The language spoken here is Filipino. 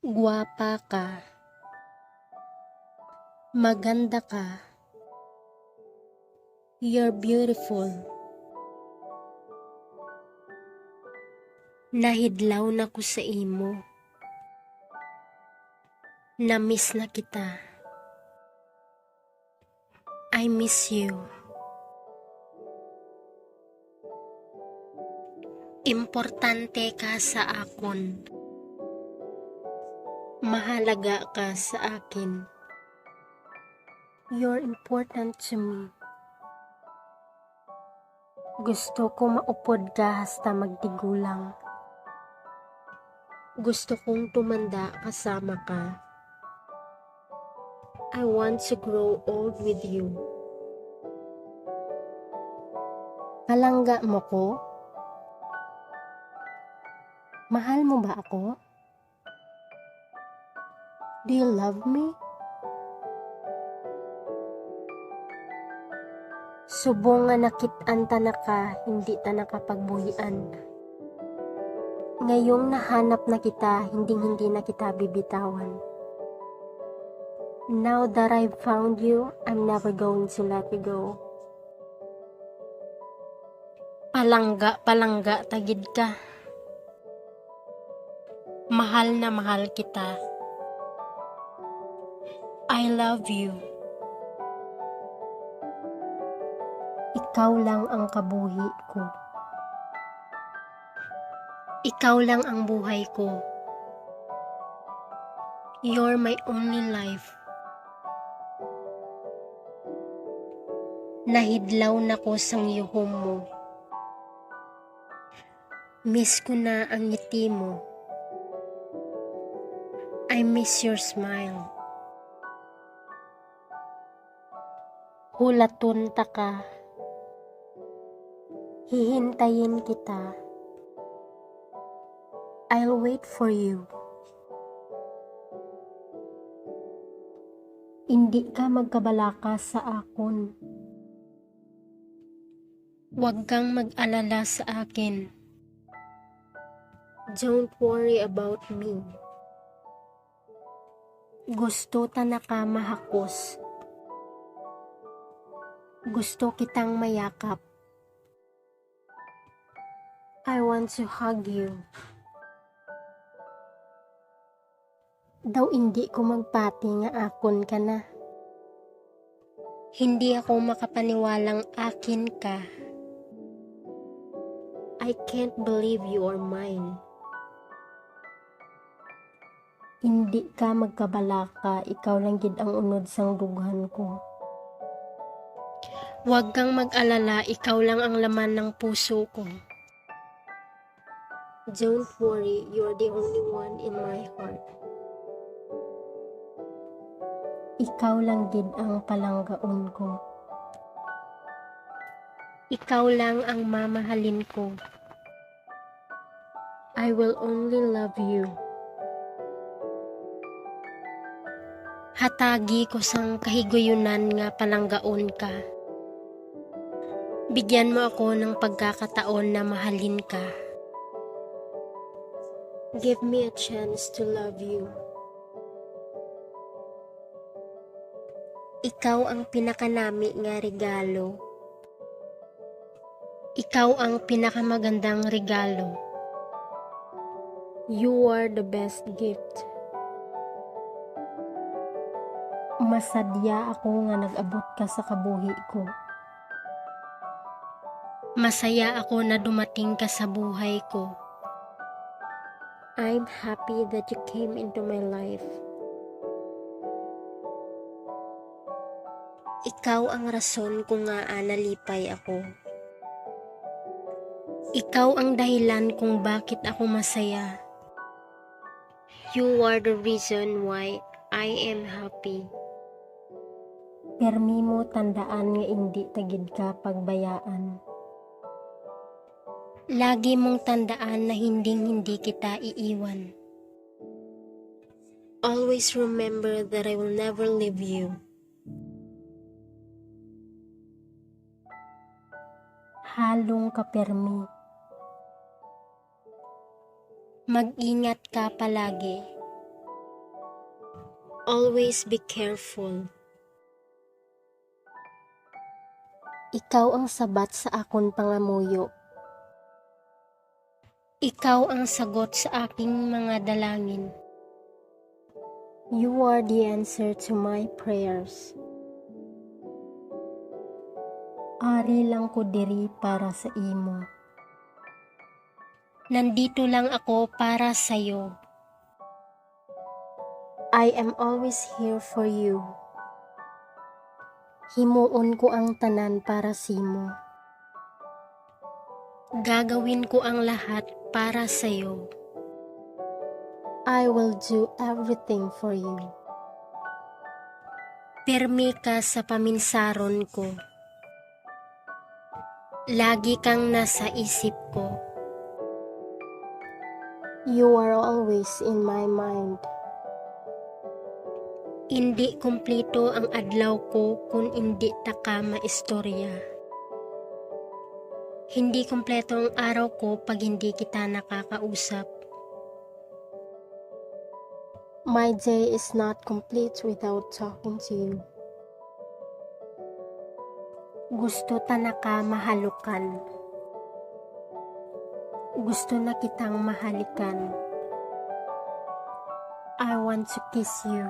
Gwapa ka, maganda ka, you're beautiful. Nahidlaw na ko sa imo, na-miss na kita. I miss you. Importante ka sa akon. Mahalaga ka sa akin. You're important to me. Gusto ko maupod ka hasta magtigulang. Gusto kong tumanda kasama ka. I want to grow old with you. Palangga mo ko? Mahal mo ba ako? Do you love me? Subong nga nakit-an ta na ka, hindi ta nakapagbuhian. Ngayong nahanap na kita, hindi na kita bibitawan. Now that I've found you, I'm never going to let you go. Palangga, tagid ka. Mahal na mahal kita. I love you. Ikaw lang ang kabuhi ko. Ikaw lang ang buhay ko. You're my only life. Nahidlaw na ko sang yuhom mo. Miss ko na ang ngiti mo. I miss your smile. Hulaton ta ka. Hihintayin kita. I'll wait for you. Hindi ka magkabalaka sa akon. Huwag kang mag-alala sa akin. Don't worry about me. Gusto ta na ka mahakos. Gusto kitang mayakap. I want to hug you. Daw hindi ko magpati nga akon ka na. Hindi ako makapaniwalang akin ka. I can't believe you are mine. Hindi ka magkabalaka, ikaw lang gid ang unod sang dughan ko. Huwag kang mag-alala, ikaw lang ang laman ng puso ko. Don't worry, you're the only one in my heart. Ikaw lang gid ang palanggaon ko. Ikaw lang ang mamahalin ko. I will only love you. Hatagi ko sang kahiguyunan nga palanggaon ka. Bigyan mo ako ng pagkakataon na mahalin ka. Give me a chance to love you. Ikaw ang pinakanami nga regalo. Ikaw ang pinakamagandang regalo. You are the best gift. Masadya ako nga nag-abot ka sa kabuhi ko. Masaya ako na dumating ka sa buhay ko. I'm happy that you came into my life. Ikaw ang rason kung nga nalipay ako. Ikaw ang dahilan kung bakit ako masaya. You are the reason why I am happy. Permi mo tandaan nga hindi tagid ka pagbayaan. Lagi mong tandaan na hindi kita iiwan. Always remember that I will never leave you. Halong ka, Permi. Mag-ingat ka palagi. Always be careful. Ikaw ang sabat sa akon pangamuyo. Ikaw ang sagot sa aking mga dalangin. You are the answer to my prayers. Ari lang ko diri para sa imo. Nandito lang ako para sa'yo. I am always here for you. Himuon ko ang tanan para simo. Gagawin ko ang lahat para sa'yo. I will do everything for you. Pirmi ka sa paminsaron ko. Lagi kang nasa isip ko. You are always in my mind. Hindi kumplito ang adlaw ko kung hindi ta ka maistorya. Hindi kumpleto ang araw ko pag hindi kita nakakausap. My day is not complete without talking to you. Gusto ta na ka mahalukan. Gusto na kitang mahalikan. I want to kiss you.